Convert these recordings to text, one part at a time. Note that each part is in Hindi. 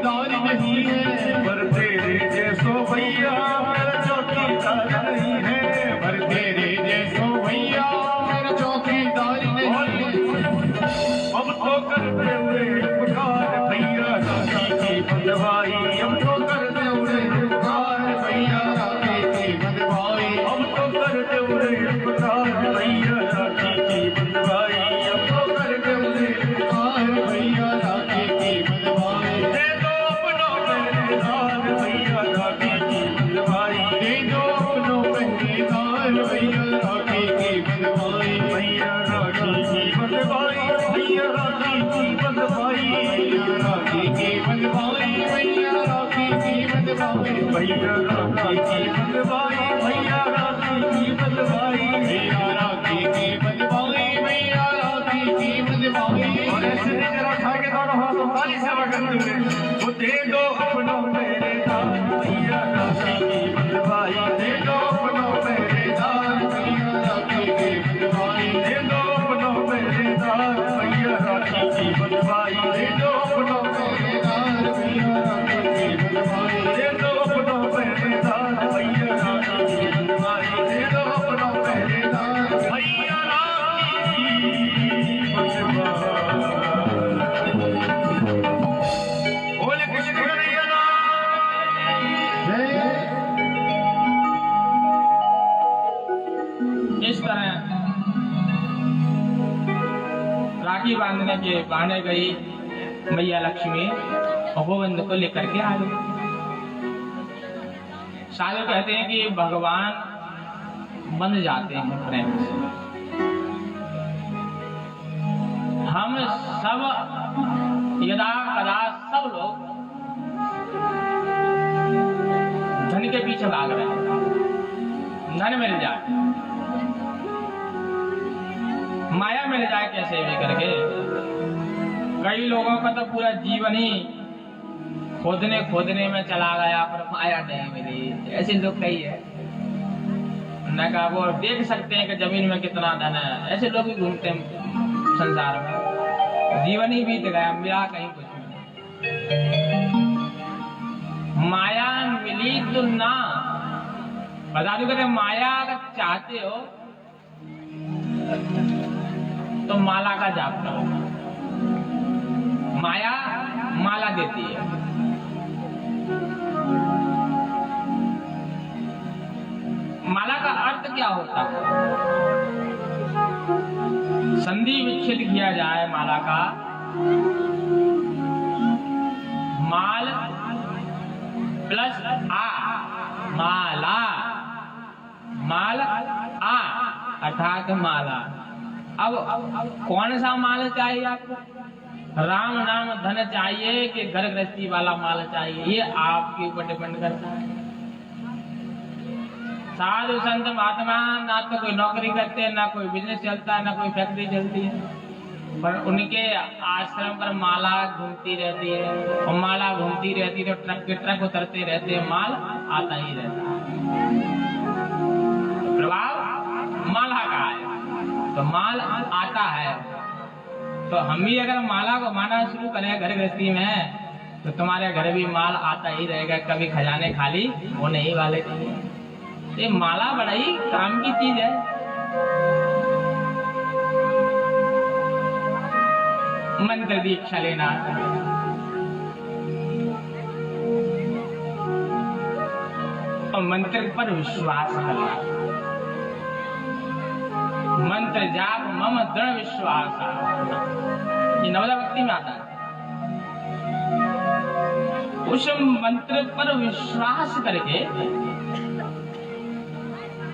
चौकीदार नहीं है, पर तेरे जैसो भैया मेरा चौकीदार नहीं है, पर तेरे जैसो भैया मेरा चौकीदार नहीं है। हम तो करते हुए पुकार भैया राखी की बंधवाई, हम तो करते हुए पुकार भैया राखी की बंधवाई, हम तो करते हुए पुकार भैया राखी की बंधवाई, हम तो करते हुए पुकार भैया राखी की बंधवाई। दे दो अपनों पहरेदार भैया राखी की बंधवाई, दे दो अपनों पहरेदार भैया राखी की बंधवाई। भैया राखी की बंधवाई, भैया राखी की बंधवाई, भैया राखी की बंधवाई, भैया राखी की बंधवाई। भैया राखी की बंधवाई, भैया राखी की बंधवाई, भैया राखी की बंधवाई, भैया राखी की बंधवाई। और ऐसे नहीं जरा खा के दोनों हाथों ताली से करते हुए वो दे दो अपनों पहरेदार भैया राखी की बंधवाई, दे दो अपनों पहरेदार भैया राखी की बंधवाई। दे दो अपनों पहरेदार भैया राखी की बंधवाई, दे दो अपनों पहरेदार भैया राखी की बंधवाई। दे दो अपनों पहरेदार भैया राखी की बंधवाई, दे दो अपनों पहरेदार भैया राखी की बंधवाई। बोले कृष्ण कन्हैया जय। इस तरह राखी बांधने के बहाने गई मैया लक्ष्मी और गोविंद को लेकर के आ गई। साधु कहते हैं कि भगवान बंध जाते हैं प्रेम से। हम सब यदा कदा सब लोग धन के पीछे भाग रहे हैं, धन मिल जाए, माया मिल जाए कैसे भी करके। कई लोगों का तो पूरा जीवन ही खोदने में चला गया पर माया नहीं मिली, ऐसे लोग कई है न का। वो देख सकते हैं कि जमीन में कितना धन है, ऐसे लोग भी घूमते हैं संसार में, जीवन ही बीत गया, मिला कहीं कुछ नहीं। माया मिली तो ना बता दो, कहते माया अगर चाहते हो तो माला का जाप करो। माया माला देती है। माला का अर्थ क्या होता है? संधि विच्छेद किया जाए माला का। माल प्लस आ, माला, माल आ अर्थात माला। अब कौन सा माल चाहिए आपको? राम नाम धन चाहिए कि घर गृहस्थी वाला माल चाहिए? ये आपके ऊपर डिपेंड करता है। साधु संत महात्मा ना तो कोई नौकरी करते हैं, ना कोई बिजनेस चलता है, ना कोई फैक्ट्री चलती है, पर उनके आश्रम पर माला घूमती रहती है, और माला घूमती रहती है तो ट्रक के ट्रक उतरते रहते हैं, माल आता ही रहता है। प्रभाव माला का है तो माल आता है। तो हम भी अगर माला को माना शुरू करें घर गृहस्थी में तो तुम्हारे घर भी माल आता ही रहेगा, कभी खजाने खाली होने ही वाले नहीं। ये माला बड़ी काम की चीज है। मंत्र दीक्षा लेना, और मंत्र पर विश्वास करना। मंत्र जाप मम दृढ़ विश्वास, ये नवदा भक्ति में आता है। उस मंत्र पर विश्वास करके,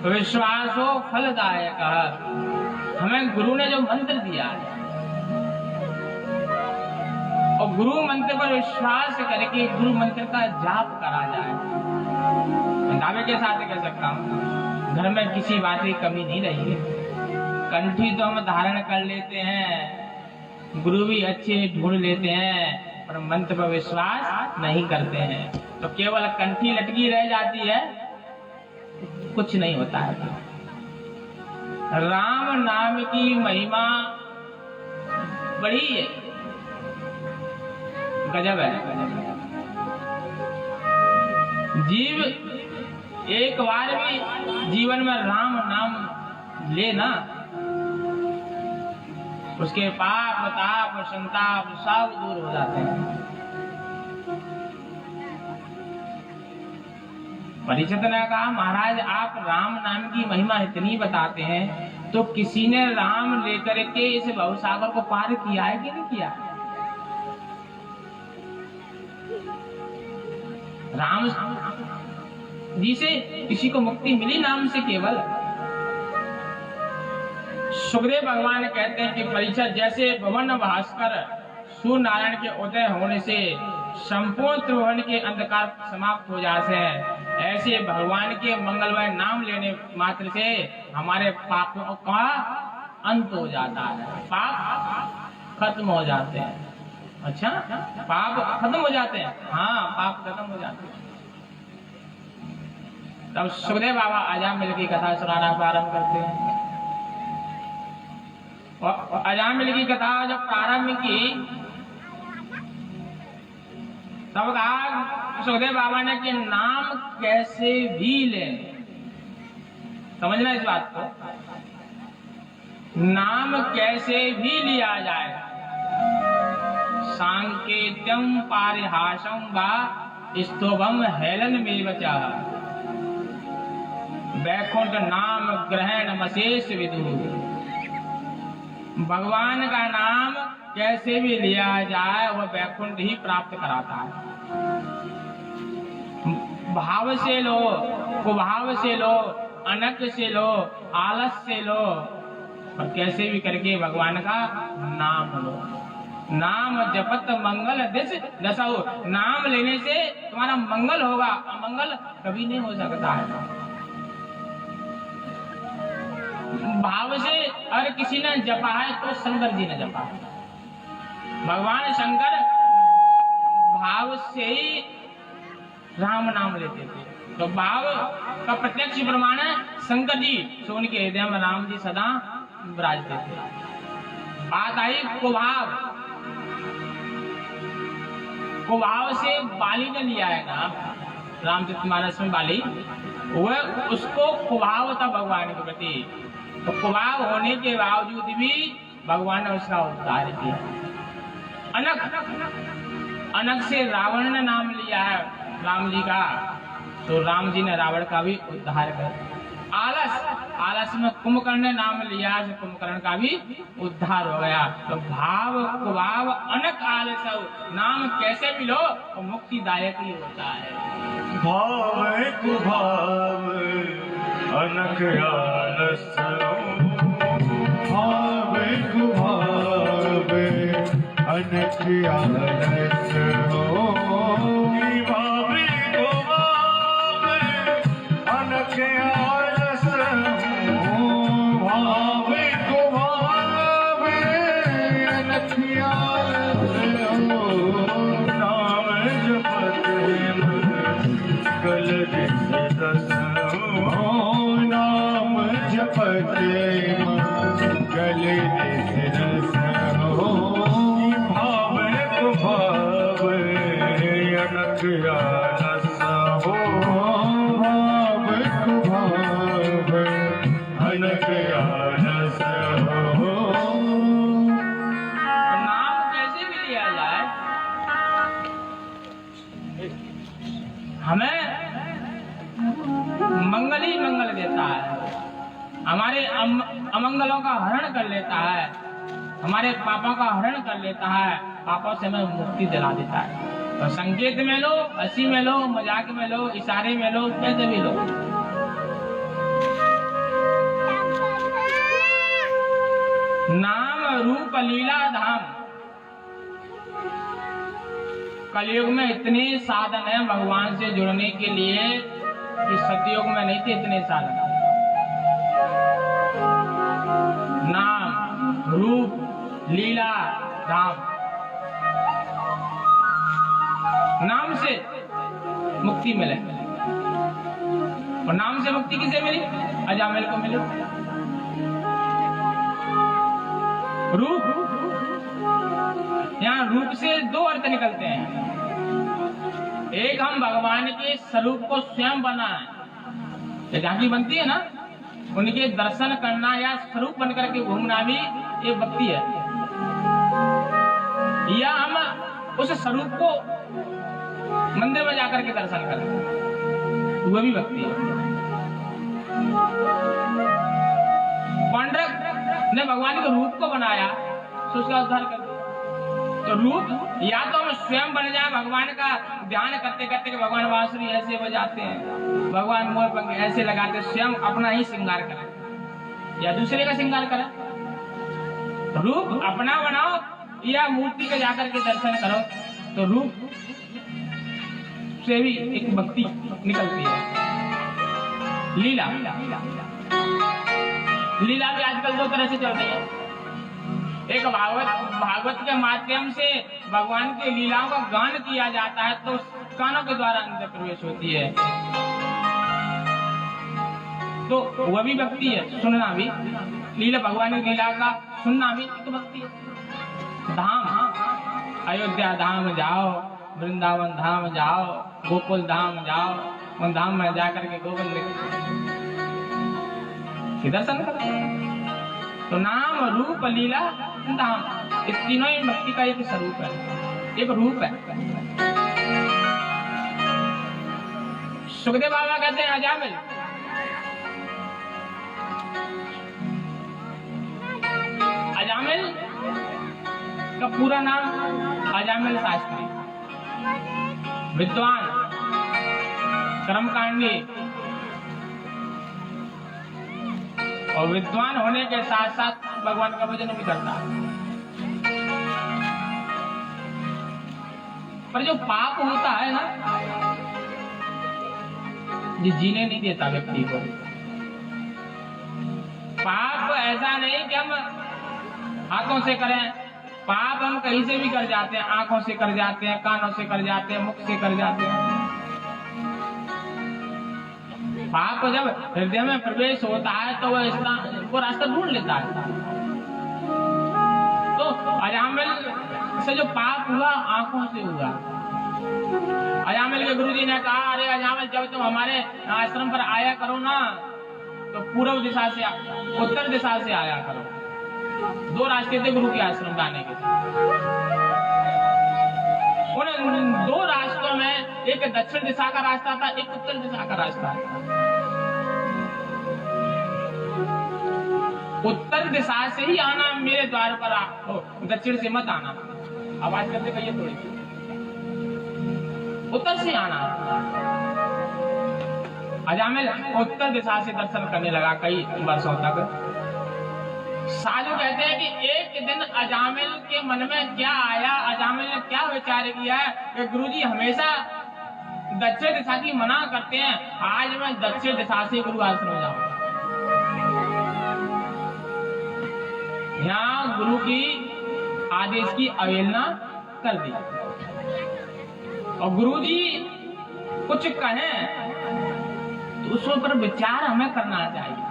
विश्वासो फलदायक, हमें गुरु ने जो मंत्र दिया है और गुरु मंत्र पर विश्वास करके गुरु मंत्र का जाप करा जाए। दावे के साथ कह सकता हूँ घर में किसी बात की कमी नहीं रही है। कंठी तो हम धारण कर लेते हैं, गुरु भी अच्छे ढूंढ लेते हैं, पर मंत्र पर विश्वास नहीं करते हैं, तो केवल कंठी लटकी रह जाती है, कुछ नहीं होता है। राम नाम की महिमा बड़ी है, गजब है। जीव एक बार भी जीवन में राम नाम ले ना, उसके पाप ताप संताप सब दूर हो जाते हैं। परीक्षित ने कहा, महाराज आप राम नाम की महिमा इतनी बताते हैं, तो किसी ने राम लेकर के इस भवसागर को पार किया है कि नहीं किया? राम जी से किसी को मुक्ति मिली नाम से केवल? सुखदेव भगवान कहते हैं कि परीक्षित, जैसे भवन भास्कर सूर्य नारायण के उदय होने से संपूर्ण त्रिभुवन के अंधकार समाप्त हो जाते हैं, ऐसे भगवान के मंगलमय नाम लेने मात्र से हमारे पापों का अंत हो जाता है, पाप खत्म हो जाते हैं। अच्छा, पाप खत्म हो जाते हैं? हाँ, पाप खत्म हो जाते हैं। तब सुखदेव बाबा अजामिल की कथा सुनाना प्रारंभ करते हैं। और अजामिल की कथा जब प्रारंभ की, तब कहा सुखदेव बाबा ने कि नाम कैसे भी ले, समझना इस बात को, नाम कैसे भी लिया जाए। सांकेत्यम पारिहासम वा स्तोभम हेलन में बचा, वैकुंठ नाम ग्रहण मशेष विदु। भगवान का नाम कैसे भी लिया जाए वह वैकुंठ ही प्राप्त कराता है। भाव से लो, कुभाव से लो, अनक से लो, आलस से लो, और कैसे भी करके भगवान का नाम लो। नाम जपत मंगल दिस दसहु, नाम लेने से तुम्हारा मंगल होगा, अमंगल कभी नहीं हो सकता है। भाव से अगर किसी ने जपा है तो शंकर जी ने जपा है। भगवान शंकर भाव से ही राम नाम लेते थे, तो भाव का प्रत्यक्ष प्रमाण है शंकर जी, तो उनके हृदय में राम जी सदा विराजते थे। बात आई कुभाव, कुभाव से बाली ने लिया है ना रामचरितमानस में, बाली वह उसको कुभाव था भगवान के प्रति, तो कुभाव होने के बावजूद भी भगवान ने उसका उद्धार किया। अनक, अनक से रावण ने नाम लिया है राम जी का, तो राम जी ने रावण का भी उद्धार कर। आलस, आलस में कुंभकर्ण ने नाम लिया, तो कुंभकर्ण का भी उद्धार हो गया। तो भाव कुभाव अनक आलस, नाम कैसे भी लो तो मुक्तिदायक ही होता है। भाव कुभाव अनक आलस, भाव कुभाव अनक आलस हो। भाव कुभाव अनक आलस हो, भाव कुभाव अनक आलस हो। नाम जपत मंगल दिस दस हो, नाम जपत मंगल दिस दस हो। भाव कुभाव अनक आलस हो, भाव कुभाव अनक आलस हो। नाम कैसे भी लिया जाए, हमें मंगल ही मंगल देता है, हमारे अमंगलों का हरण कर लेता है, हमारे पापों का हरण कर लेता है, पापों से हमें मुक्ति दिला देता है। तो संकेत में लो, हंसी में लो, मजाक में लो, इशारे में लो, कैसे भी लो। नाम रूप लीला धाम, कलयुग में इतने साधन हैं भगवान से जुड़ने के लिए कि सतयुग में नहीं थे इतने साधन। नाम रूप लीला धाम, नाम से मुक्ति मिले। और नाम से मुक्ति किसे मिली? अजामिल को मिली। रूप, यहाँ रूप से दो अर्थ निकलते हैं। एक हम भगवान के स्वरूप को स्वयं बनाए, ये झांकी बनती है ना, उनके दर्शन करना या स्वरूप बनकर के घूमना भी एक भक्ति है। या हम उस स्वरूप को मंदिर में जाकर के दर्शन करें, वो भी भक्ति है। पांडुरंग ने भगवान के रूप को बनाया तो उसका उद्धार कर दिया। तो रूप या तो हम स्वयं बन जाए, भगवान का ध्यान करते करते कि भगवान बांसुरी ऐसे बजाते हैं, भगवान मोर पंख ऐसे लगाते हैं, स्वयं अपना ही श्रृंगार करें या दूसरे का श्रृंगार करें। रूप अपना बनाओ या मूर्ति के जाकर के दर्शन करो, तो रूप से भी एक भक्ति निकलती है। लीला लीला भी आजकल दो तरह से चल रही है। एक भागवत के माध्यम से भगवान की लीलाओं का गान किया जाता है, तो कानों के द्वारा अंदर प्रवेश होती है, तो वह भी भक्ति है। सुनना भी लीला, भगवान की लीला का सुनना भी एक भक्ति है। धाम, अयोध्या धाम जाओ, वृंदावन धाम जाओ, गोकुल धाम जाओ, उन धाम में जाकर के गोविंद के दर्शन करो। तो नाम रूप लीला धाम, इस तीनों ही भक्ति का एक स्वरूप है, एक रूप है। सुखदेव बाबा कहते हैं अजामिल, अजामिल का पूरा नाम अजामिल शास्त्री, विद्वान, कर्मकांडी और विद्वान होने के साथ साथ भगवान का भजन भी करता है। पर जो पाप होता है ना, ये जीने नहीं देता व्यक्ति को। पाप ऐसा नहीं कि हम हाथों से करें, पाप हम कहीं से भी कर जाते हैं, आंखों से कर जाते हैं, कानों से कर जाते हैं, मुख से कर जाते हैं। पाप जब हृदय में प्रवेश होता है तो वो रास्ता ढूंढ लेता है। तो अजामिल से जो पाप हुआ आंखों से हुआ। अजामिल के गुरुजी ने कहा, अरे अजामिल जब तुम हमारे आश्रम पर आया करो ना, तो पूर्व दिशा से उत्तर दिशा से आया करो। दो रास्ते थे गुरु के आश्रम जाने के। उन दो रास्तों में एक दक्षिण दिशा का रास्ता था, एक उत्तर दिशा का रास्ता था। उत्तर दिशा से ही आना मेरे द्वार पर दक्षिण से मत आना। आवाज करते कहिए थोड़ी, उत्तर से आना। अजामिल उत्तर दिशा से दर्शन करने लगा कई वर्षों तक। साधु कहते हैं कि एक दिन अजामिल के मन में क्या आया, अजामिल ने क्या विचार किया कि गुरुजी हमेशा दक्षिण दिशा की मना करते हैं, आज मैं दक्षिण दिशा से गुरु आश्रम जाऊंगा। यहाँ गुरु की आदेश की अवहेलना कर दी और गुरुजी कुछ कहें तो उस पर विचार हमें करना चाहिए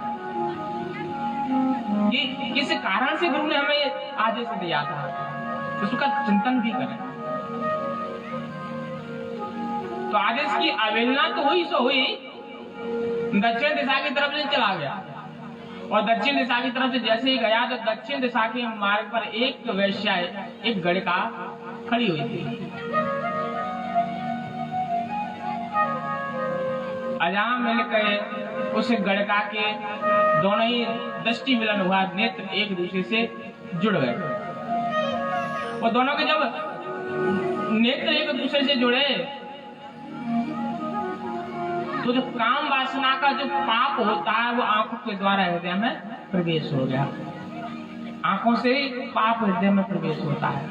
कि किस कारण से गुरु ने हमें आदेश दिया था, उसका चिंतन भी करें। तो आदेश की अवहेलना तो हुई सो हुई, दक्षिण दिशा की तरफ से चला गया और दक्षिण दिशा की तरफ से जैसे ही गया तो दक्षिण दिशा के मार्ग पर एक वेश्या, एक गड़का खड़ी हुई थी। अजामिल के उस गड़का के दोनों ही दृष्टि मिलन हुआ, नेत्र एक दूसरे से जुड़ गए और दोनों के जब नेत्र एक दूसरे से जुड़े तो जो काम वासना का जो पाप होता है वो आंखों के द्वारा हृदय में प्रवेश हो गया। आंखों से पाप हृदय में प्रवेश होता है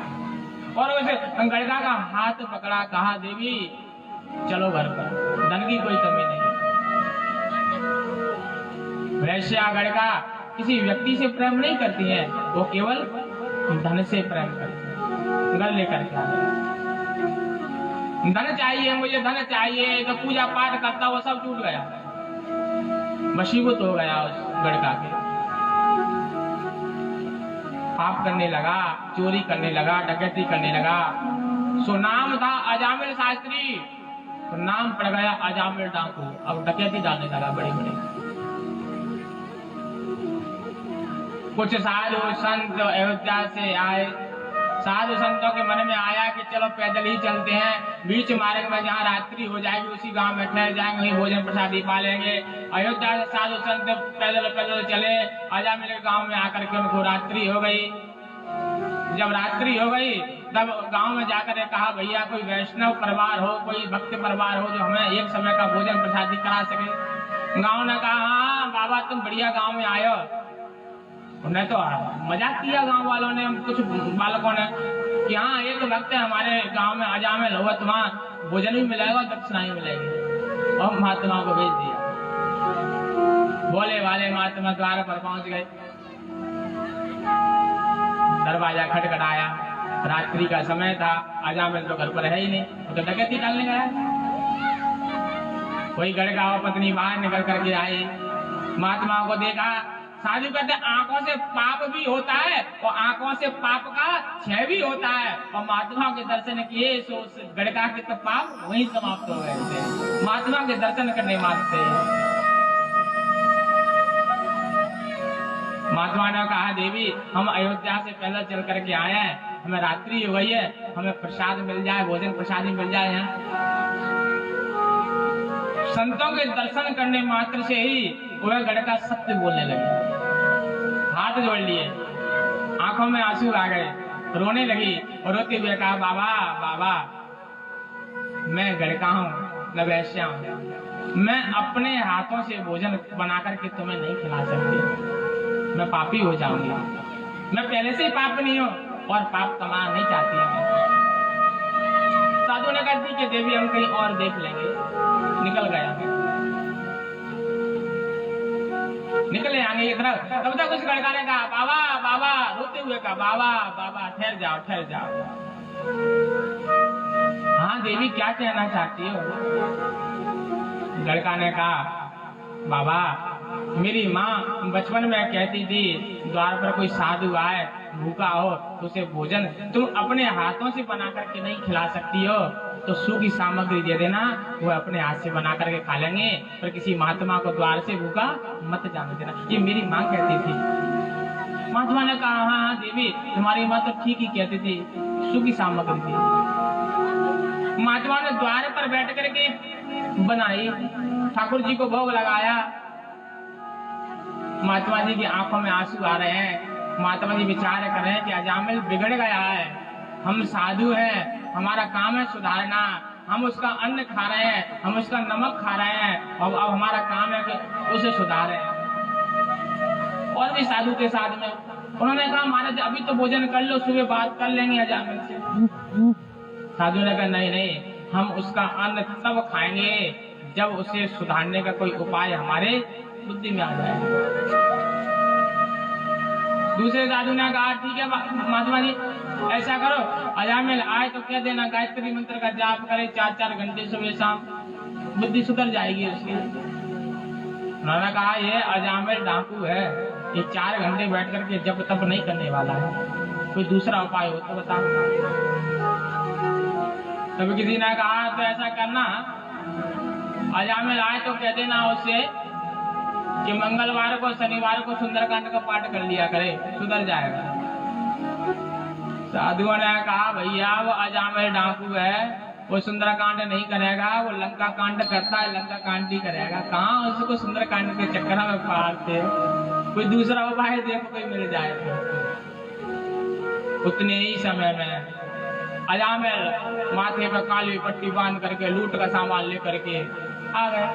और वैसे गड़का का हाथ पकड़ा, कहा देवी चलो घर पर, धन की कोई कमी नहीं। वैश्या गड़का किसी व्यक्ति से प्रेम नहीं करती है, वो केवल धन से प्रेम करती है। घर लेकर के धन चाहिए, मुझे धन चाहिए, तो पूजा पाठ करता वो सब टूट गया, वशीभूत हो गया उस गड़का के। पाप करने लगा, चोरी करने लगा, डकैती करने लगा। सो नाम था अजामिल शास्त्री, तो नाम पड़ गया अजामिल डाकू। अब डकैती डालने लगा बड़ी बड़ी। कुछ साधु संत अयोध्या से आए। साधु संतों के मन में आया कि चलो पैदल ही चलते हैं, बीच मार्ग में जहाँ रात्रि हो जाएगी उसी गांव में ठहर जाएंगे, वहीं भोजन प्रसादी पा लेंगे। अयोध्या से साधु संत पैदल पैदल चले। अजामिल के गांव में आकर के उनको रात्रि हो गई। जब रात्रि हो गई तब गांव में जाकर कहा, भैया कोई वैष्णव परिवार हो, कोई भक्त परिवार हो जो हमें एक समय का भोजन प्रसादी करा सके। गांव ने कहा, हाँ बाबा तुम बढ़िया गांव में आयो। उन्हें तो मजाक किया गांव वालों ने, कुछ बालकों ने, कि हाँ एक भक्त है हमारे गांव में अजामिल हो, वहाँ भोजन भी मिलेगा, दक्षिणा भी मिलेगी। और महात्मा को भेज दिया। बोले वाले महात्मा द्वार पर पहुंच गए। दरवाजा खटखटाया। रात्रि का समय था, अजामिल तो घर पर है ही नहीं, वो तो डकैती डालने गया। कोई गड़का पत्नी बाहर निकल करके आई। महात्मा को देखा। साधु कहते आंखों से पाप भी होता है और आंखों से पाप का क्षय भी होता है। और महात्मा के दर्शन किए सो गड़का के तो पाप वहीं समाप्त हो गए थे। महात्मा के दर्शन करने मात्र। महात्मा ने कहा, देवी हम अयोध्या से पहले चल करके आए हैं, हमें रात्रि हो गई है, हमें प्रसाद मिल जाए, भोजन प्रसादी मिल जाए। यहाँ संतों के दर्शन करने मात्र से ही वह गड़का सत्य बोलने लगी। हाथ जोड़ लिए, आंखों में आंसू आ गए, रोने लगी और रोते हुए कहा, बाबा बाबा मैं गड़का हूँ, न वैश्या हूँ, मैं अपने हाथों से भोजन बना करके तुम्हें नहीं खिला सकती, मैं पापी हो जाऊंगी। मैं पहले से ही पाप नहीं हूँ और पाप कमाना नहीं चाहती। साधु ने कहा, ठीक है देवी हम कहीं और देख लेंगे। निकल गया। निकले आगे एक तरफ। तब तक उस गड़का ने कहा, बाबा बाबा, रोते हुए कहा, बाबा बाबा ठहर जाओ ठहर जाओ। हाँ देवी क्या कहना चाहती हो? गड़का ने कहा, बाबा मेरी माँ बचपन में कहती थी द्वार पर कोई साधु आए भूखा हो तो उसे भोजन तुम अपने हाथों से बना करके नहीं खिला सकती हो, तो सूखी सामग्री दे देना, वो अपने हाथ से बना करके खा लेंगे, पर किसी महात्मा को द्वार से भूखा मत जाने देना। ये मेरी माँ कहती थी। महात्मा ने कहा, हाँ देवी तुम्हारी माँ तो ठीक ही कहती थी, सूखी सामग्री थी। महात्मा ने द्वार पर बैठ करके बनाई, ठाकुर जी को भोग लगाया। महात्मा जी की आंखों में आंसू आ रहे हैं। महात्मा जी विचार कर रहे हैं कि अजामिल बिगड़ गया है, हम साधु हैं, हमारा काम है सुधारना, हम उसका अन्न खा रहे हैं, हम उसका नमक खा रहे हैं, और अब हमारा काम है कि उसे सुधारें। और भी साधु के साथ में उन्होंने कहा, महाराज अभी तो भोजन कर लो, सुबह बात कर लेंगे अजामिल से। साधु ने कहा, नहीं नहीं, हम उसका अन्न तब खाएंगे जब उसे सुधारने का कोई उपाय हमारे बुद्धि में आ जाए। दूसरे साधु ने कहा, ठीक है महात्मा जी ऐसा करो, अजामिल आए तो कह देना गायत्री मंत्र का जाप करे 4-4 घंटे सुबह शाम, बुद्धि सुधर जाएगी उसकी। उन्होंने कहा, ये अजामिल डाकू है, ये 4 घंटे बैठ करके जब तब नहीं करने वाला है, कोई दूसरा उपाय हो तो बताओ। तब किसी ने कहा, तो ऐसा करना, अजामिल आए तो कह देना उससे कि मंगलवार को शनिवार को सुंदरकांड का पाठ कर लिया करे, सुधर जाएगा। साधुओं ने कहा, भैया वो अजामिल डाकू है, वो सुंदरकांड नहीं करेगा, वो लंका कांड करता है, लंका कांड ही करेगा। कहाँ उसको सुंदरकांड के चक्कर में पालते, कोई दूसरा उपाय देखो कोई मिल जाए तो। उतने ही समय में अजामिल माथे पर काली पट्टी बांध करके लूट का सामान लेकर के आ गए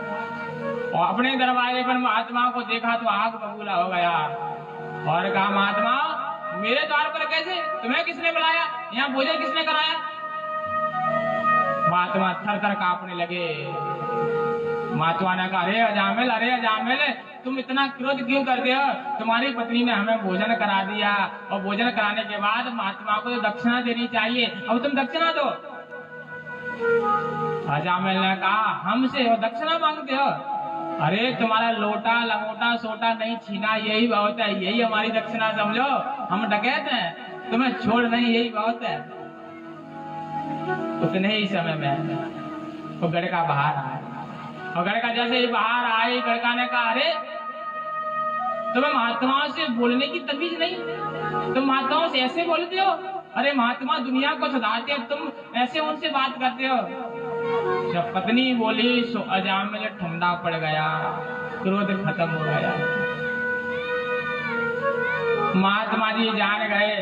और अपने दरवाजे पर महात्मा को देखा तो आग बबूला हो गया और कहा, महात्मा मेरे द्वार पर कैसे, तुम्हें किसने बुलाया, यहाँ भोजन किसने कराया? महात्मा थर थर कांपने लगे। महात्मा ने कहा, अरे अजामिल तुम इतना क्रोध क्यों करते हो? तुम्हारी पत्नी ने हमें भोजन करा दिया और भोजन कराने के बाद महात्मा को तो दक्षिणा देनी चाहिए, अब तुम दक्षिणा दो। अजामिल ने कहा, हमसे हो दक्षिणा मांगते हो? अरे तुम्हारा लोटा लंगोटा सोटा नहीं छीना, यही बहुत है, यही हमारी दक्षिणा समझो, हम डकैत हैं, तुम्हें छोड़ नहीं यही बहुत है। उतने ही समय में तो गड़का बाहर आया, और गड़का जैसे ही बाहर आए, गड़का ने कहा अरे तुम्हें महात्माओं से बोलने की तमीज नहीं, तुम महात्माओं से ऐसे बोलते हो? अरे महात्मा दुनिया को सुधारते हो, तुम ऐसे उनसे बात करते हो? जब पत्नी बोली सो अजामिल ठंडा पड़ गया, क्रोध खत्म हो गया। महात्मा जी जान गए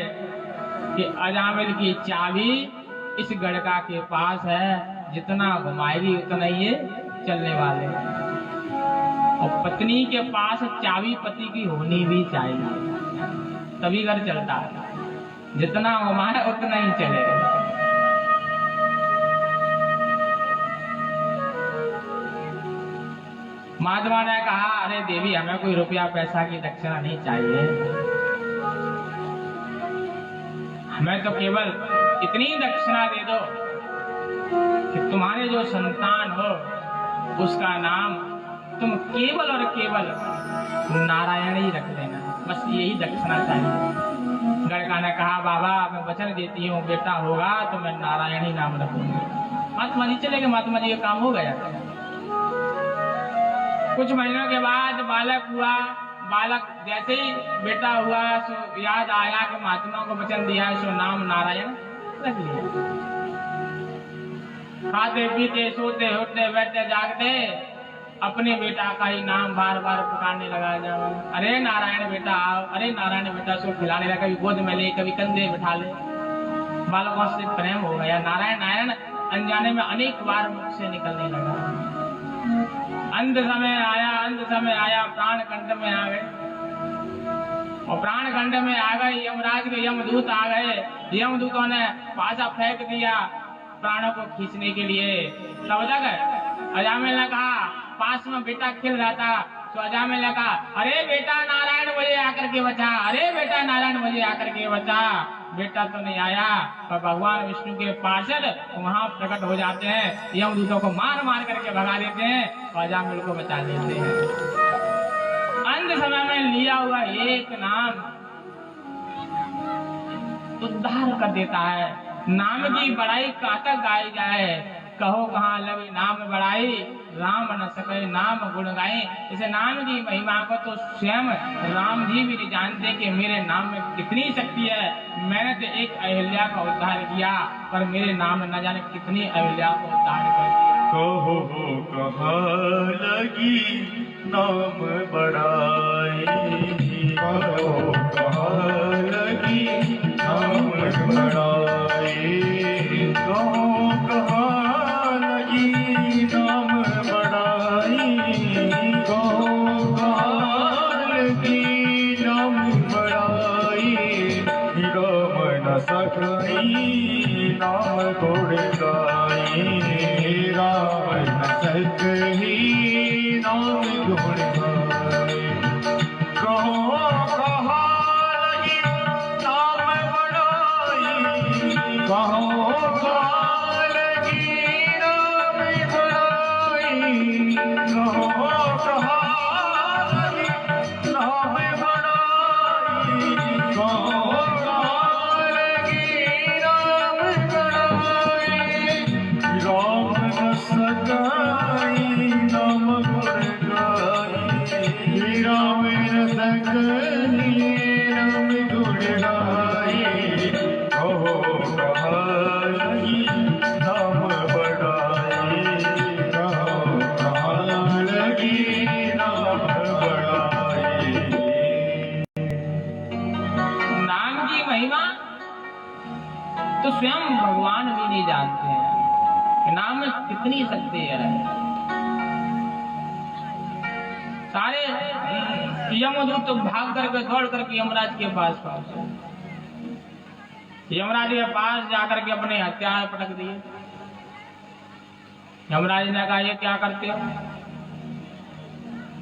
कि अजामिल की चाबी इस गड़का के पास है, जितना घुमाएगी उतना ही ये चलने वाले। और पत्नी के पास चाबी पति की होनी भी चाहिए, तभी घर चलता है। जितना घुमाए उतना ही चलेगा। महात्मा ने कहा अरे देवी, हमें कोई रुपया पैसा की दक्षिणा नहीं चाहिए, हमें तो केवल इतनी दक्षिणा दे दो कि तुम्हारे जो संतान हो उसका नाम तुम केवल और केवल नारायण ही रख देना, बस यही दक्षिणा चाहिए। गड़का ने कहा बाबा मैं वचन देती हूँ, बेटा होगा तो मैं नारायण ही नाम रखूंगी। महात्मा जी चले गए, महात्मा जी का काम हो गया। कुछ महीनों के बाद बालक हुआ। बालक जैसे ही बेटा हुआ सो याद आया कि महात्मा को वचन दिया है, सो नाम नारायण रख लिया। खाते पीते सोते उठते बैठते जागते अपने बेटा का ही नाम बार बार पुकारने लगा। जाओ अरे नारायण बेटा आओ, अरे नारायण बेटा, सो खिलाने लगा, कभी गोद में ले कभी कंधे बिठा ले। बालकों से प्रेम हो गया। नारायण नारायण अनजाने में अनेक बार मुख से निकलने लगा। अंत समय आया, प्राण कंठ में आ गए। और प्राण कंठ में आ गए, यमराज के यमदूत आ गए। यमदूतों ने पासा फेंक दिया प्राणों को खींचने के लिए। तब तक अजामिल ने कहा, पास में बेटा खेल रहा था, तो अजामिल ने कहा अरे बेटा नारायण मुझे आकर के बचा, अरे बेटा नारायण मुझे आकर के बचा। बेटा तो नहीं आया, पर भगवान विष्णु के पार्षद वहां प्रकट हो जाते हैं, यमदूतों को मार मार करके भगा देते हैं और अजामिल को बचा लेते हैं। अंत समय में लिया हुआ एक नाम उद्धार कर देता है। नाम की बड़ाई कहाँ तक गाई जाए, कहो कहाँ लगी नाम बड़ाई, राम न सके नाम गुण गाए। इस नाम की महिमा को तो स्वयं राम जी भी नहीं जानते कि मेरे नाम में कितनी शक्ति है। मैंने तो एक अहिल्या का उद्धार किया, पर मेरे नाम में न जाने कितनी अहिल्या को उद्धार कर दिया। कहो कहाँ लगी नाम बड़ाई, कहो कहाँ लगी नाम बड़ाई, कहो कहाँ लगी नाम बड़ाई, कहो कहाँ लगी नाम बड़ाई। राम न सकई नाम गुण गाई, राम न सकई नाम गुण गाई। कहो कहाँ लगी नाम बड़ाई, कहो कहाँ लगी नाम बड़ाई, कहो कहाँ लगी नाम बड़ाई, कहो कहाँ लगी नाम बड़ाई। राम न सकाई नाम गुण गाई, राम न सकाई नाम गुण गाई। कहो कहाँ लगी नाम बड़ाई, कहो कहाँ लगी नाम बड़ाई। नाम की महिमा तो स्वयं भगवान भी नहीं जानते हैं कि नाम में कितनी शक्ति है। सारे यमदूत तो भाग करके दौड़ करके यमराज के पास पहुंचे। यमराज के पास जाकर के अपने हथियार पटक दिए। यमराज ने कहा ये क्या करते हो?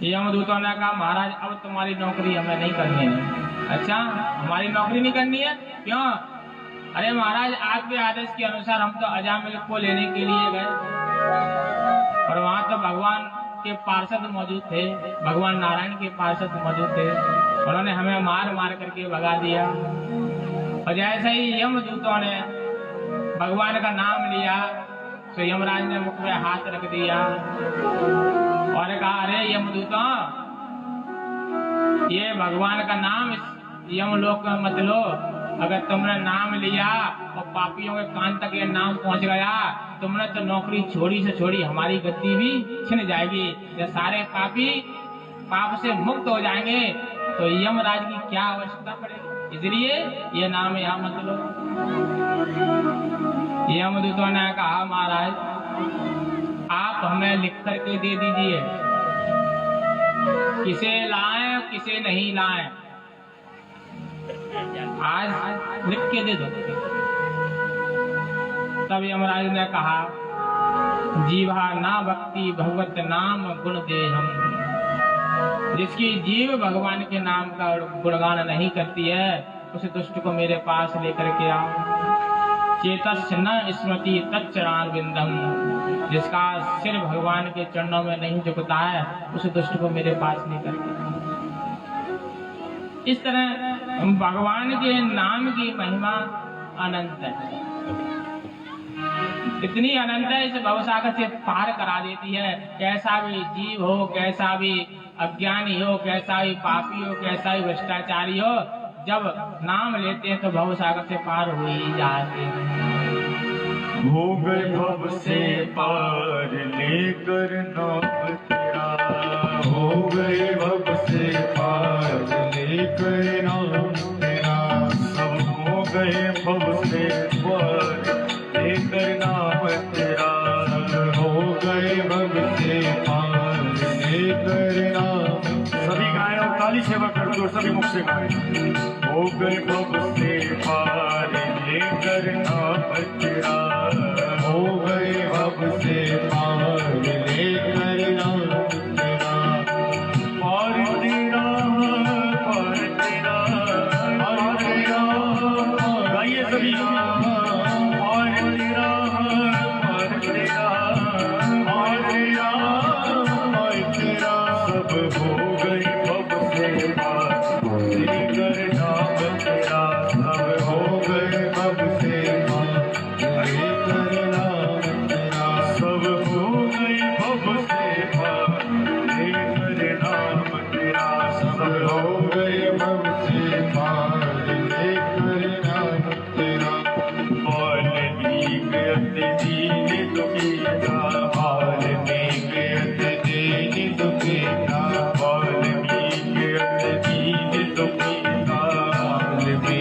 यमदूतों ने कहा महाराज अब तुम्हारी नौकरी हमें नहीं करनी है। अच्छा हमारी नौकरी नहीं करनी है, क्यों? अरे महाराज आपके आदेश के अनुसार हम तो अजामिल को लेने के लिए गए, और वहां तो भगवान के पार्षद मौजूद थे, भगवान नारायण के पार्षद मौजूद थे, उन्होंने हमें मार मार करके भगा दिया। और जैसे ही यमदूतों ने भगवान का नाम लिया, तो यमराज ने मुख में हाथ रख दिया और कहा, अरे यमदूतों, ये भगवान का नाम यमलोक में मत लो। अगर तुमने नाम लिया और पापियों के कान तक ये नाम पहुंच गया, तुमने तो नौकरी छोड़ी से छोड़ी, हमारी गद्दी भी छिन जाएगी। ये सारे पापी पाप से मुक्त हो जाएंगे तो यमराज की क्या आवश्यकता पड़ेगी, इसलिए ये नाम यहाँ मत लो। यमदूतों ने कहा, महाराज आप हमें लिख करके दे दीजिए, किसे लाएं किसे नहीं लाएं, आज लिख के दे दो। तब यमराज ने कहा, जीवा ना भक्ति भगवत नाम गुण दे हम। जिसकी जीव भगवान के नाम का गुणगान नहीं करती है, उस दुष्ट को मेरे पास लेकर के आओ। चेतस्य न स्मृति तच्चरण विंदम। जिसका सिर भगवान के चरणों में नहीं झुकता है, उस दुष्ट को मेरे पास लेकर के आओ। इस तरह भगवान के नाम की महिमा अनंत है, इतनी अनंत है, इस भवसागर से पार करा देती है। कैसा भी जीव हो, कैसा भी अज्ञानी हो, कैसा भी पापी हो, कैसा भी भ्रष्टाचारी हो, जब नाम लेते हैं तो भवसागर से पार हो ही जाते हैं। हो गए भव से पार लेकर नाम तेरा, हो गए भव से पार लेकर नाम तेरा। सब हो गए भव से पार लेकर नाम तेरा। हो गए भव से पार लेकर नाम। सभी गाएं और ताली सेवा कर दो, सभी मुख से गाएं। हो गए भव से पार लेकर नाम तेरा। हो गए भव से पार लेकर नाम तेरा। पार तेरा, पार तेरा, पार तेरा, गाइए सभी। पार तेरा, पार तेरा, पार तेरा, पार तेरा। सब हो गई भव से पार लेकर नाम तेरा। सब हो गए भव से पार लेकर नाम तेरा। सब हो गई भव से पार लेकर नाम तेरा। सब हो गए भव से पार लेकर नाम तेरा। वाल्मीकि अति दीन दुखिया। वाल्मीकि अति दीन दुखिया। वाल्मीकि अति दीन दुखिया। वाल्मीकि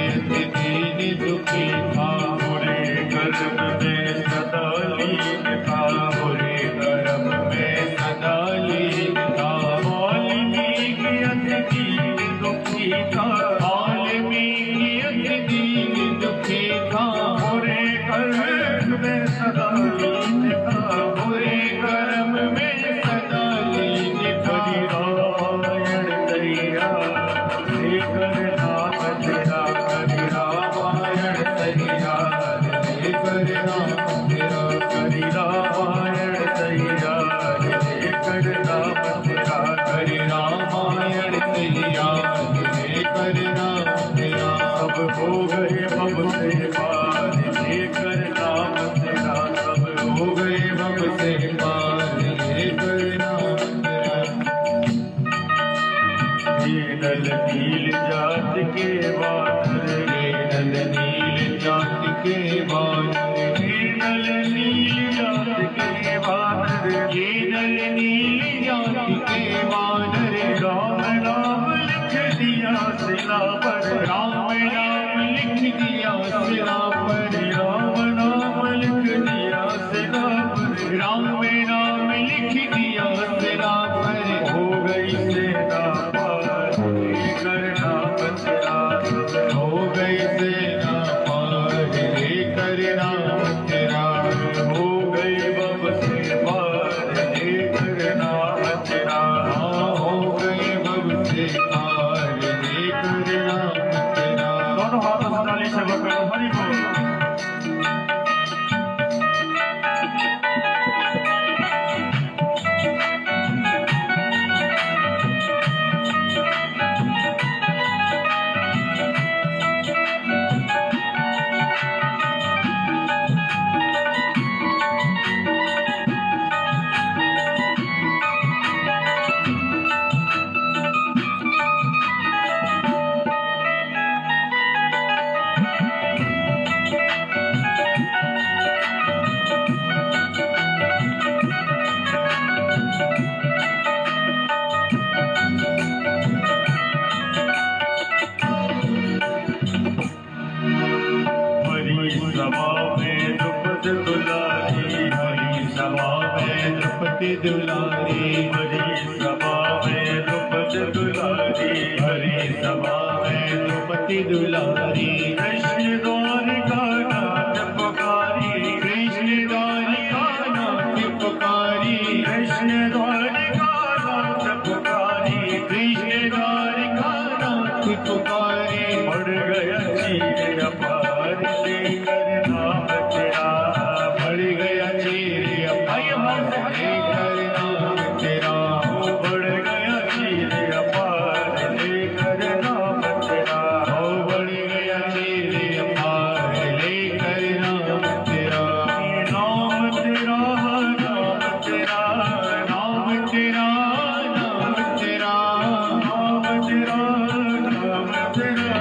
अति दीन दुखिया। बुरे कर्म में सदा लीन था। बुरे कर्म में सदा लीन था। वाल्मीकि अति दीन दुखिया। वाल्मीकि अति दीन दुखिया। बुरे कर्म में सदा लीन था। बुरे कर्म में सदा लीन था। रामायण तैया लेकर नाम तेरा। हरि रामायण तैया लेकर नाम तेरा। हरि रामायण तैया लेकर नाम तेरा। हरि रामायण तैया लेकर नाम तेरा। सब हो गए भव से पार लेकर नाम तेरा। सब हो गए भव से पार लेकर नाम तेरा। ये नल नील जात के वानर। ये नल नील जात के वानर। ये नल नील जात के वानर। ये नल नील जात के वानर। राम नाम लिख दिया शिला पर। राम नाम लिख दिया शिला पर। राम नाम लिख दिया शिला पर। राम नाम लिख दिया शिला पर। हो गई सेना पार लेकर नाम तेरा। हो गई सेना पार लेकर नाम तेरा। हो गई भव से पार लेकर नाम तेरा। हो गए भव से पार लेकर नाम तेरा। दोनों हाथों से ताली से बकरो हरि बोल। द्रौपदी दुलारी, हरी सभा में द्रौपदी दुलारी, हरी सभा में द्रौपदी दुलारी, कृष्ण द्वारिका नाथ पुकारी, कृष्ण द्वारिका नाथ पुकारी, कृष्ण द्वारिका नाथ पुकारी, कृष्ण द्वारिका नाथ पुकारी, बढ़ गया चीर अपार लेकर नाम तेरा, बढ़ गया चीर अपार लेकर नाम तेरा, बढ़ गया चीर अपार लेकर नाम तेरा, ओ बढ़ गया चीर अपार लेकर नाम तेरा, नाम तेरा, नाम तेरा, नाम तेरा, नाम तेरा, नाम तेरा, नाम तेरा,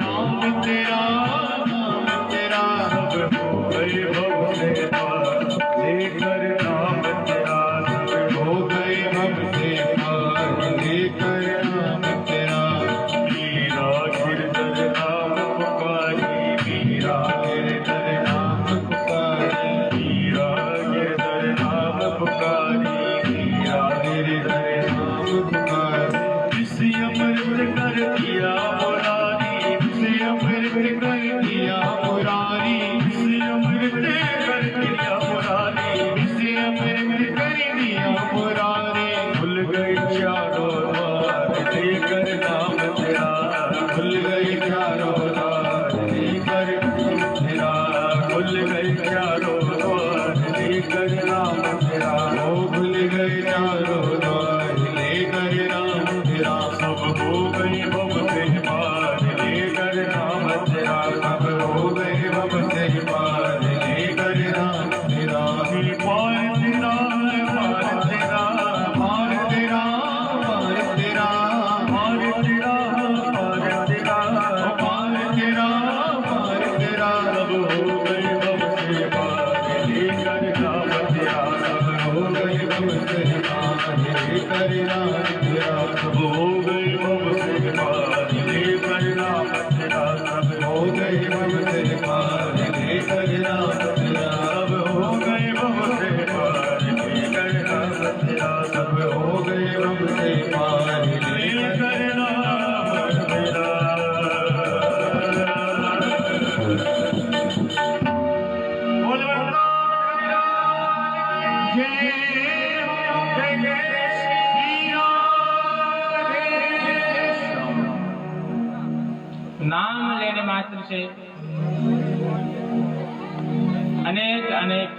नाम तेरा, नाम तेरा, सब हो गए भव से पार लेकर नाम तेरा, सब हो गए भव से पार लेकर नाम तेरा, मीरा गिरधर नाम पुकारी, मीरा गिरधर नाम पुकारी, मीरा गिरधर नाम पुकारी, मीरा गिरधर नाम पुकारी, किसी अमृत कर दिया मुरारी, से अमृत कर दिया मुरारी, किसी अमृत कर दिया मुरारी, से अमृत कर दिया मुरारी, भूल गई चारों द्वार लेकर नाम तेरा, खुल गई चारों द्वार लेकर तेरा भूल गई चारों द्वार लेकर नाम तेरा, ओ भूल गए चारों द्वार लेकर नाम तेरा, सब हो गई भव से पार लेकर नाम तेरा, सब हो गए भव से पार लेकर नाम तेरा, पार तेरा, पार तेरा, पार तेरा, पार तेरा, पार तेरा, पार तेरा, पार तेरा, पार तेरा, सब हो गई भव से पार लेकर नाम तेरा, सब हो गए भव से पार लेकर नाम तेरा, सब हो गई भव से पार लेकर नाम तेरा, सब हो गए भव से पार लेकर नाम तेरा, सब हो गए भव से पार लेकर नाम तेरा, सब हो गए भव से पार लेकर लेकर नाम तेरा। बोल जय जय जय श्री राम। नाम लेने मात्र से अनेक अनेक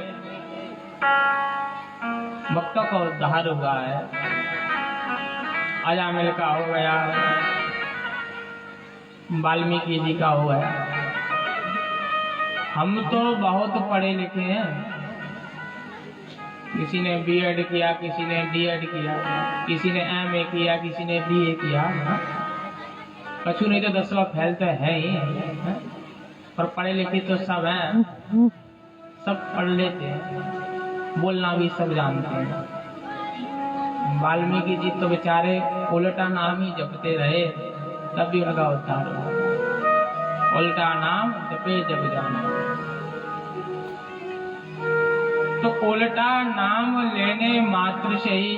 भक्तों का उद्धार हुआ है। अजामिल का हो गया, वाल्मीकि जी का हुआ है। हम तो बहुत पढ़े लिखे हैं, किसी ने बीएड किया, किसी ने डीएड किया, किसी ने एमए किया, किसी ने बीए किया, कछु नहीं तो 10वां फेल तो है ही, पर पढ़े लिखे तो सब हैं, सब पढ़ लेते हैं, बोलना भी सब जानते हैं। वाल्मीकि जी तो बेचारे उल्टा नाम ही जपते रहे, तब भी उनका उद्धार हुआ। उल्टा नाम जपे जब जाना। तो उल्टा नाम लेने मात्र से ही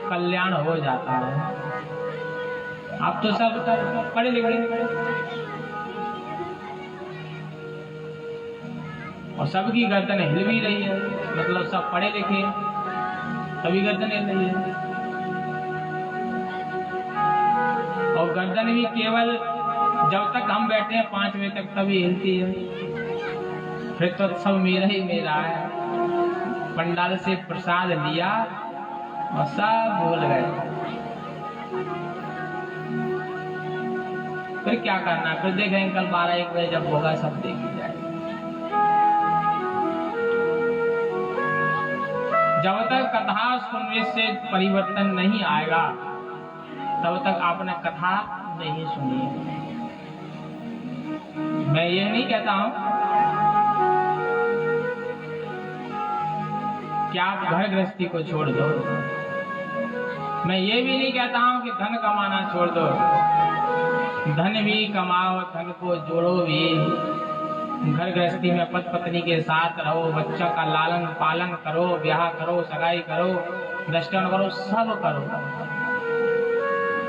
कल्याण हो जाता है। आप तो सब पढ़े लिखे और सबकी गर्दन हिल भी रही है, मतलब सब पढ़े लिखे, सभी गर्दन हिल रही है। और गर्दन भी केवल जब तक हम बैठे हैं 5 बजे तक तभी हिलती है, फिर तो सब मेरा ही मेरा है। पंडाल से प्रसाद लिया और सब भूल गए, फिर क्या करना, फिर देखेंगे कल 12-1 बजे जब होगा सब देखी जाएगी। जब तक कथा सुनने से परिवर्तन नहीं आएगा तब तक आपने कथा नहीं सुनी। मैं ये नहीं कहता हूं कि आप घर गृहस्थी को छोड़ दो, मैं ये भी नहीं कहता हूं कि धन कमाना छोड़ दो। धन भी कमाओ, धन को जोड़ो भी, घर गृहस्थी में पति पत्नी के साथ रहो, बच्चा का लालन पालन करो, ब्याह करो, सगाई करो, दृष्टन करो, सब करो,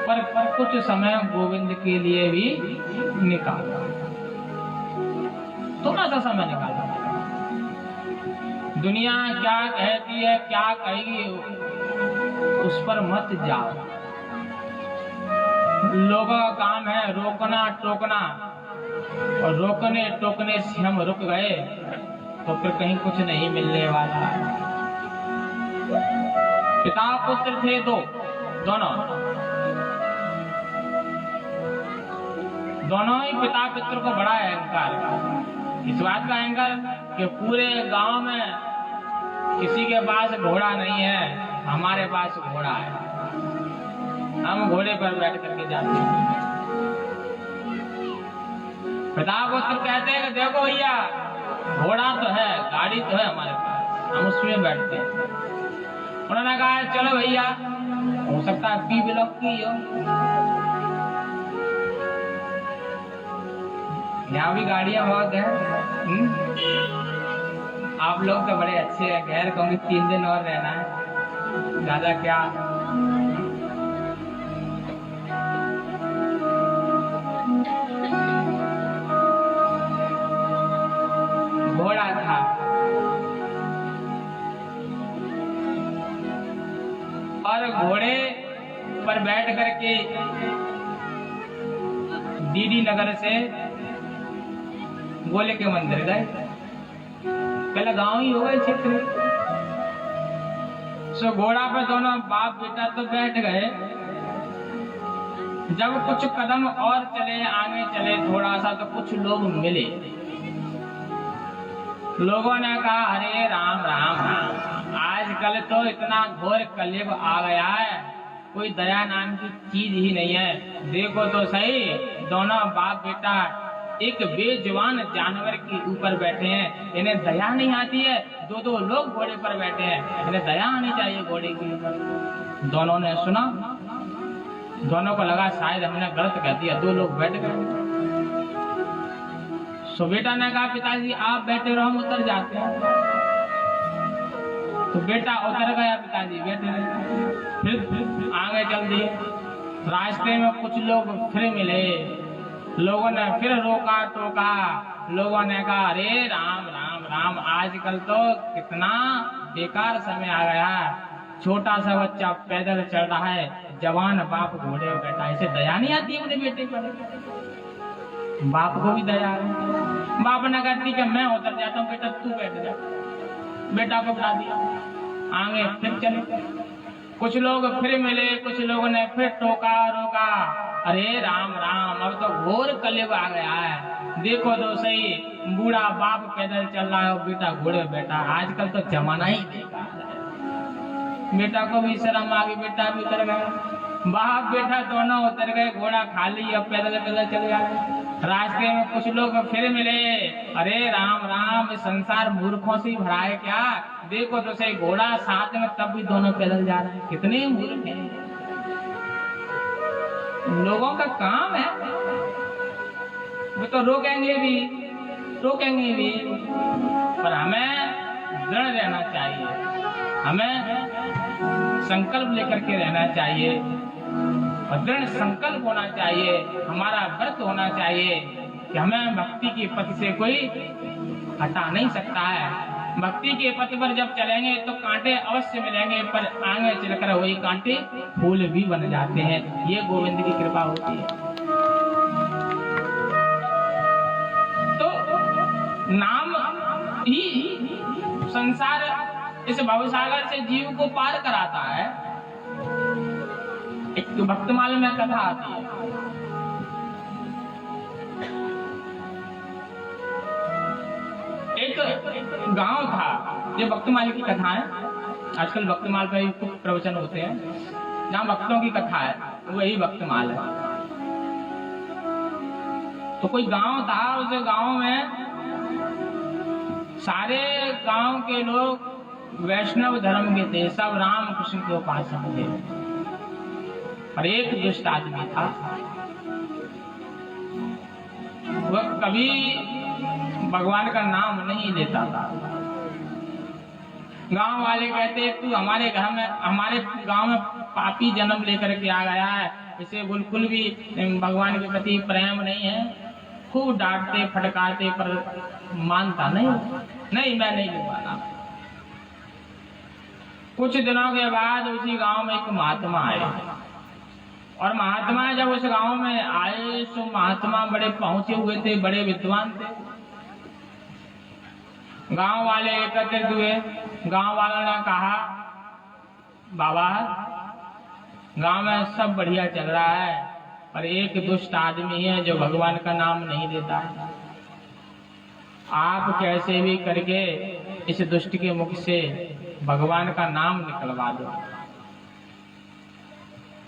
पर कुछ समय गोविंद के लिए भी निकालो, थोड़ा सा समय निकालो। दुनिया क्या कहती है, क्या कहेगी, उस पर मत जाओ। लोगों का काम है रोकना टोकना, और रोकने टोकने से हम रुक गए तो फिर कहीं कुछ नहीं मिलने वाला। पिता पुत्र थे दोनों ही पिता पुत्र को बड़ा अहंकार, इस बात का अहंकार कि पूरे गांव में किसी के पास घोड़ा नहीं है, हमारे पास घोड़ा है, हम घोड़े पर बैठ करके जाते हैं। पिता पुत्र कहते हैं कि देखो भैया घोड़ा तो है, गाड़ी तो है हमारे पास, हम उसमें बैठते हैं। उन्होंने कहा चलो भैया, हो सकता है पी ब्लॉक की हो, यहाँ भी गाड़ियां बहुत है। आप लोग तो बड़े अच्छे हैं, खैर कहूँगी 3 दिन और रहना है, ज्यादा क्या। घोड़ा था, और घोड़े पर बैठ करके डीडी नगर से गोले के मंदिर गए। पहले गांव ही होगा क्षेत्र। सो घोड़ा पे दोनों बाप बेटा तो बैठ गए। जब कुछ कदम और चले, आगे चले थोड़ा सा, तो कुछ लोग मिले। लोगों ने कहा हरे राम राम राम, आजकल तो इतना घोर कलयुग आ गया है, कोई दया नाम की चीज ही नहीं है। देखो तो सही, दोनों बाप बेटा एक बेजुबान जानवर के ऊपर बैठे हैं, इन्हें दया नहीं आती है। 2-2 लोग घोड़े पर बैठे हैं, इन्हें दया आनी चाहिए घोड़े के ऊपर। दोनों ने सुना, दोनों को लगा शायद हमने गलत कह दिया, 2 लोग बैठ गए। सो बेटा ने कहा पिताजी आप बैठे रहो, हम उतर जाते हैं। तो बेटा उतर गया, पिताजी बैठे रहे। फिर आगे चल दिए। रास्ते में कुछ लोग फिर मिले, लोगों ने फिर रोका टोका। लोगों ने कहा अरे राम राम राम, आजकल तो कितना बेकार समय आ गया है, छोटा सा बच्चा पैदल चल रहा है, जवान बाप घोड़े पर बैठा है, इसे दया नहीं आती है अपने बेटे पर। बाप को भी दया है। बाप ने कहा ठीक है मैं उतर जाता हूँ, बेटा तू बैठ जा। बेटा को बिठा दिया, आगे फिर चले। कुछ लोग फिर मिले, कुछ लोगों ने फिर टोका रोका। अरे राम राम, अब तो घोर कलयुग आ गया है, देखो तो सही, बूढ़ा बाप पैदल चल रहा है और बेटा घोड़े बैठा। आजकल तो जमाना ही देखा। बेटा को भी शर्म आ गई, बेटा भी उतर गया। बाप बेटा दोनों उतर गए, घोड़ा खाली, अब पैदल पैदल चले गए। रास्ते में कुछ लोग फिर मिले। अरे राम राम, संसार मूर्खों से भरा है क्या, देखो तो सही, घोड़ा साथ में तब भी दोनों पैदल जा रहे हैं, कितने मूर्ख हैं। लोगों का काम है, वो तो रोकेंगे भी, पर हमें दृढ़ रहना चाहिए, हमें संकल्प लेकर के रहना चाहिए, और दृढ़ संकल्प होना चाहिए, हमारा व्रत होना चाहिए कि हमें भक्ति के पथ से कोई हटा नहीं सकता है। भक्ति के पथ पर जब चलेंगे तो कांटे अवश्य मिलेंगे, पर आगे चलकर वही कांटे फूल भी बन जाते हैं। ये गोविंद की कृपा होती है। तो नाम ही संसार, इस भवसागर से जीव को पार कराता है। एक भक्तमाल में कथा आती है, एक गांव था, ये भक्तमाल की कथा है। आजकल भक्तमाल पे कुछ प्रवचन होते हैं, जहाँ भक्तों की कथा है, वही भक्तमाल है। तो कोई गांव था, उस गांव में सारे गांव के लोग वैष्णव धर्म के थे, सब राम कृष्ण के उपासक थे। और एक दुष्ट आदमी था, वह कभी भगवान का नाम नहीं लेता था। गांव वाले कहते तू हमारे घर में, हमारे गांव में पापी जन्म लेकर के आ गया है, इसे बिल्कुल भी भगवान के प्रति प्रेम नहीं है। खूब डांटते फटकारते पर मानता नहीं, मैं नहीं लूंगा। कुछ दिनों के बाद उसी गांव में एक महात्मा आए, और महात्मा जब उस गांव में आए तो महात्मा बड़े पहुंचे हुए थे, बड़े विद्वान थे। गांव वाले एकत्रित हुए। गांव वालों ने कहा, बाबा गांव में सब बढ़िया चल रहा है, पर एक दुष्ट आदमी है जो भगवान का नाम नहीं लेता है। आप कैसे भी करके इस दुष्ट के मुख से भगवान का नाम निकलवा दो।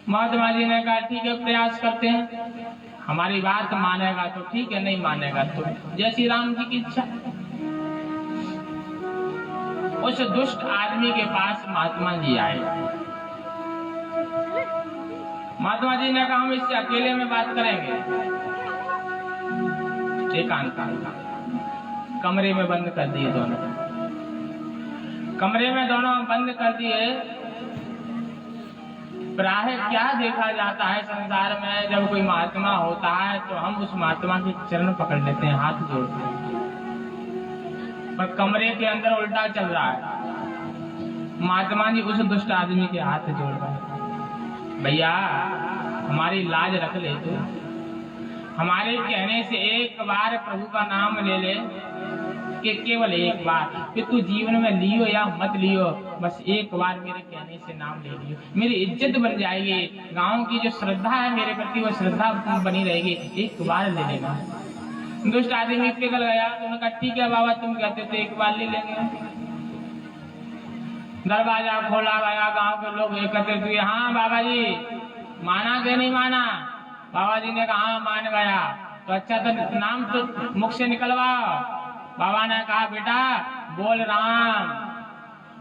महात्मा जी ने कहा ठीक है, प्रयास करते हैं, हमारी बात मानेगा तो ठीक है, नहीं मानेगा तो जैसी राम जी की इच्छा। उस दुष्ट आदमी के पास महात्मा जी आए। महात्मा जी ने कहा हम इससे अकेले में बात करेंगे। एकांत कमरे में बंद कर दिए दोनों, कमरे में दोनों बंद कर दिए। प्राय क्या देखा जाता है संसार में, जब कोई महात्मा होता है तो हम उस महात्मा के चरण पकड़ लेते हैं, हाथ जोड़ते हैं, पर कमरे के अंदर उल्टा चल रहा है। महात्मा जी उस दुष्ट आदमी के हाथ जोड़ रहे हैं। भैया हमारी लाज रख ले, तू हमारे कहने से एक बार प्रभु का नाम ले ले, कि केवल एक बार, कि तू जीवन में लियो या मत लियो, बस एक बार मेरे कहने से नाम ले लियो, मेरी इज्जत बन जाएगी, गांव की जो श्रद्धा है मेरे प्रति वो श्रद्धा बनी रहेगी, एक बार ले लेना। दुष्ट आदमी पिघल गया। तो उन्होंने कहा ठीक है बाबा, तुम कहते थे एक बार ले लेंगे। दरवाजा खोला गया, गांव के लोग एकत्रित हुए। हाँ बाबा जी माना कि नहीं माना? बाबा जी ने कहा हाँ मान गया। तो अच्छा तो नाम तो मुख से निकलवाओ। बाबा ने कहा बेटा बोल राम।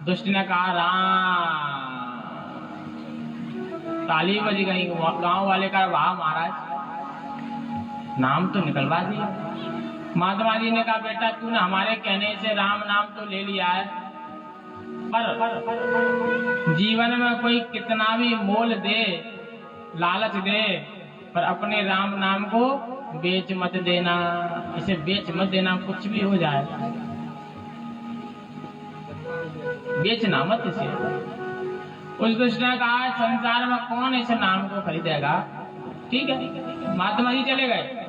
दुष्ट ने कहा राम। ताली बज गई। गांव वाले का वाह महाराज, नाम तो निकलवा दिया। महात्मा जी ने कहा बेटा तूने हमारे कहने से राम नाम तो ले लिया है, पर जीवन में कोई कितना भी मोल दे, लालच दे, पर अपने राम नाम को बेच मत देना। इसे बेच मत देना, कुछ भी हो जाए बेचना मत इसे। उस दुष्ट ने कहा संसार में कौन इस नाम को खरीदेगा। ठीक है, महात्मा जी चले गए।